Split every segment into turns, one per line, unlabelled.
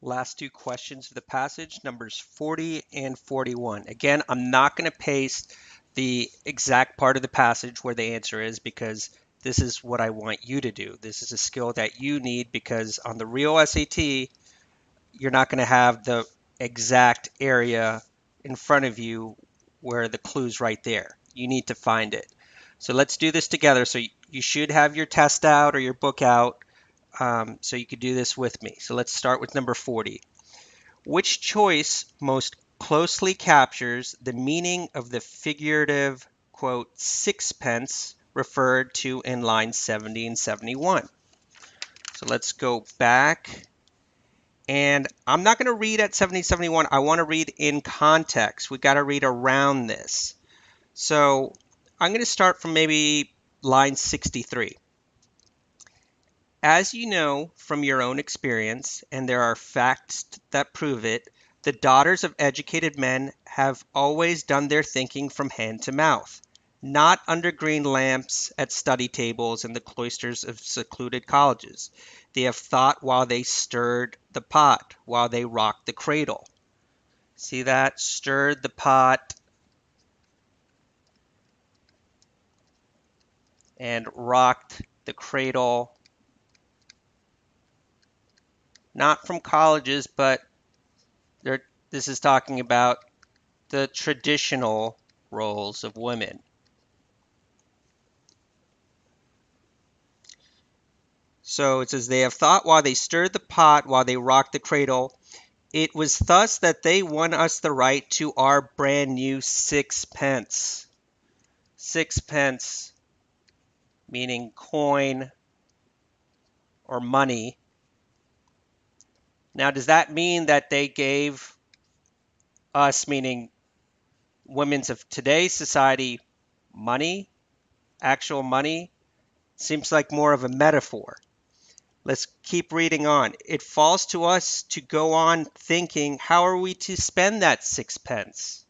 Last two questions of the passage, numbers 40 and 41. Again, I'm not going to paste the exact part of the passage where the answer is because this is what I want you to do. This is a skill that you need because on the real SAT, you're not going to have the exact area in front of you where the clue's right there. You need to find it. So let's do this together. So you should have your test out or your book out so you could do this with me. So let's start with number 40. Which choice most closely captures the meaning of the figurative, quote, sixpence referred to in lines 70 and 71? So let's go back. And I'm not going to read at 70, 71. I want to read in context. We got to read around this. So I'm going to start from maybe line 63. As you know from your own experience, and there are facts that prove it, the daughters of educated men have always done their thinking from hand to mouth, not under green lamps at study tables in the cloisters of secluded colleges. They have thought while they stirred the pot, while they rocked the cradle. See that? Stirred the pot and rocked the cradle. Not from colleges, but this is talking about the traditional roles of women. So it says, they have thought while they stirred the pot, while they rocked the cradle. It was thus that they won us the right to our brand new sixpence. Sixpence meaning coin or money. Now, does that mean that they gave us, meaning women of today's society, money, actual money? Seems like more of a metaphor. Let's keep reading on. It falls to us to go on thinking, how are we to spend that sixpence?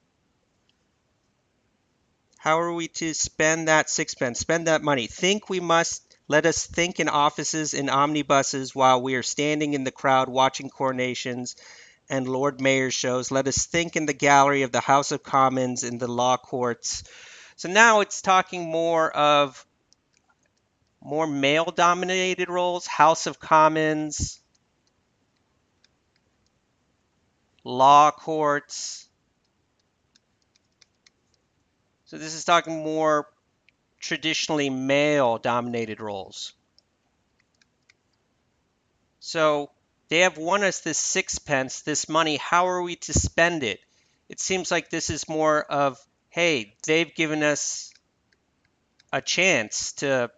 How are we to spend that sixpence, spend that money? Think we must. Let us think in offices, in omnibuses, while we are standing in the crowd watching coronations and Lord Mayor's shows. Let us think in the gallery of the House of Commons, in the law courts. So now it's talking more of more male-dominated roles, House of Commons, law courts. So this is talking more traditionally male-dominated roles. So they have won us this sixpence, this money. How are we to spend it? It seems like this is more of, hey, they've given us a chance to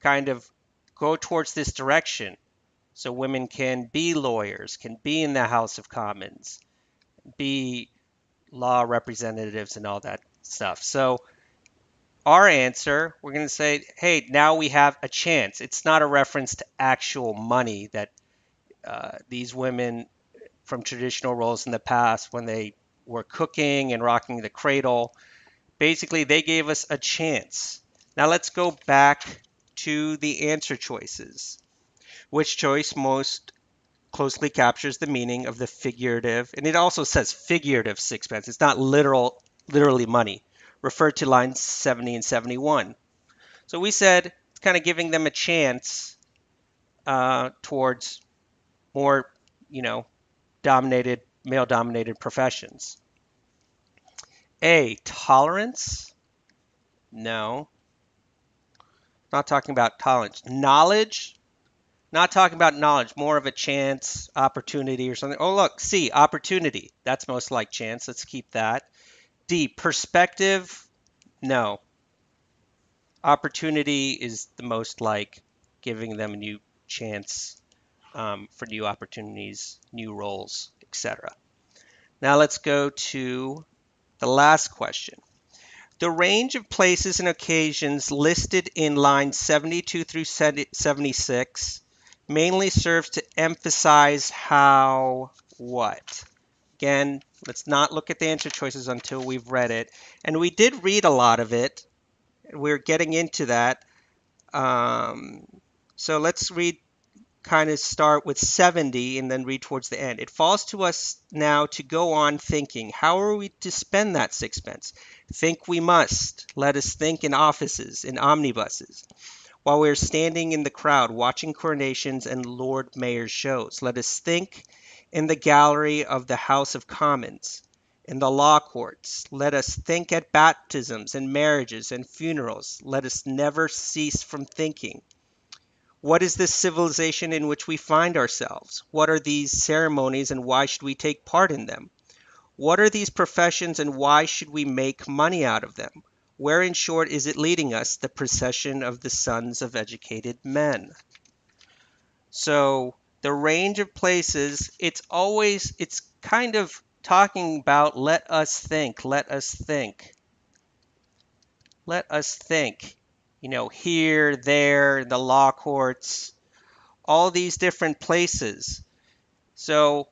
kind of go towards this direction. So women can be lawyers, can be in the House of Commons, be law representatives and all that stuff. So our answer, we're going to say, hey, now we have a chance. It's not a reference to actual money that these women from traditional roles in the past, when they were cooking and rocking the cradle, basically they gave us a chance. Now let's go back to the answer choices. Which choice most closely captures the meaning of the figurative, and it also says figurative sixpence. It's not literally money, referred to lines 70 and 71. So we said it's kind of giving them a chance towards more, dominated, male-dominated professions. A, tolerance? No, not talking about tolerance. Knowledge? Not talking about knowledge, more of a chance, opportunity or something. Oh, look, C, opportunity. That's most like chance. Let's keep that. D, perspective? No. Opportunity is the most like giving them a new chance for new opportunities, new roles, etc. Now let's go to the last question. The range of places and occasions listed in lines 72 through 76 mainly serves to emphasize how what? Again, let's not look at the answer choices until we've read it. And we did read a lot of it. We're getting into that. So let's read kind of start with 70 and then read towards the end. It falls to us now to go on thinking, how are we to spend that sixpence? Think we must. Let us think in offices, in omnibuses. While we are standing in the crowd watching coronations and Lord Mayor's shows, let us think in the gallery of the House of Commons, in the law courts. Let us think at baptisms and marriages and funerals. Let us never cease from thinking. What is this civilization in which we find ourselves? What are these ceremonies and why should we take part in them? What are these professions and why should we make money out of them? Where, in short, is it leading us, the procession of the sons of educated men? So the range of places, it's kind of talking about let us think, let us think, let us think. Here, there, the law courts, all these different places. So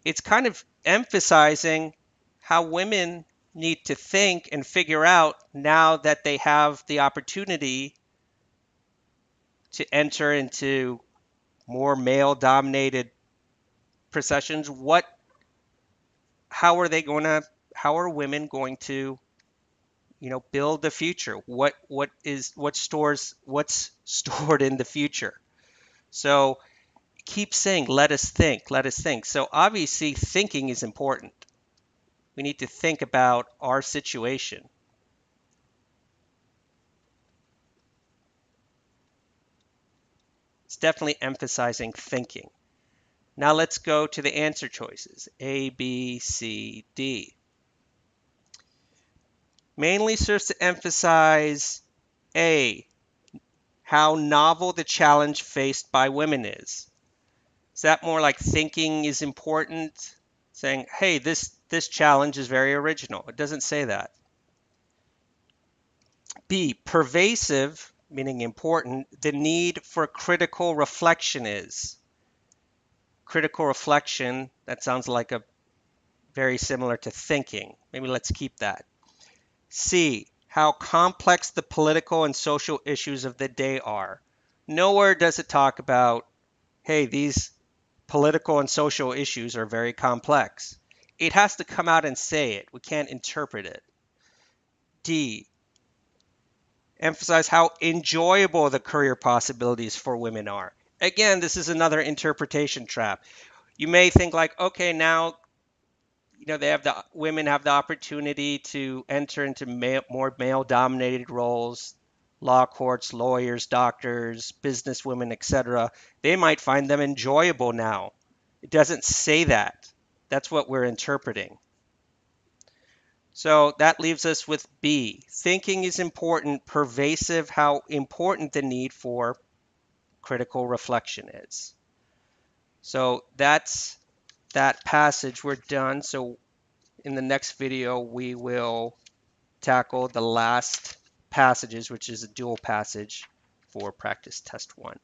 it's kind of emphasizing how women need to think and figure out now that they have the opportunity to enter into more male dominated processions. How are they going to, how are women going to, build the future? What's stored in the future? So keep saying, let us think, let us think. So obviously thinking is important. We need to think about our situation. It's definitely emphasizing thinking. Now let's go to the answer choices, A, B, C, D. Mainly serves to emphasize A, how novel the challenge faced by women is. Is that more like thinking is important? Saying, hey, this challenge is very original. It doesn't say that. B, pervasive, meaning important, the need for critical reflection is. Critical reflection, that sounds like a very similar to thinking. Maybe let's keep that. C, how complex the political and social issues of the day are. Nowhere does it talk about, hey, these political and social issues are very complex. It has to come out and say it. We can't interpret it. D, emphasize how enjoyable the career possibilities for women are. Again, this is another interpretation trap. You may think like, okay, now women have the opportunity to enter into more male dominated roles, law courts, lawyers, doctors, businesswomen, etc. They might find them enjoyable now. It doesn't say that. That's what we're interpreting. So that leaves us with B. Thinking is important, pervasive, how important the need for critical reflection is. So that's that passage. We're done. So in the next video, we will tackle the last passages, which is a dual passage for practice test 1.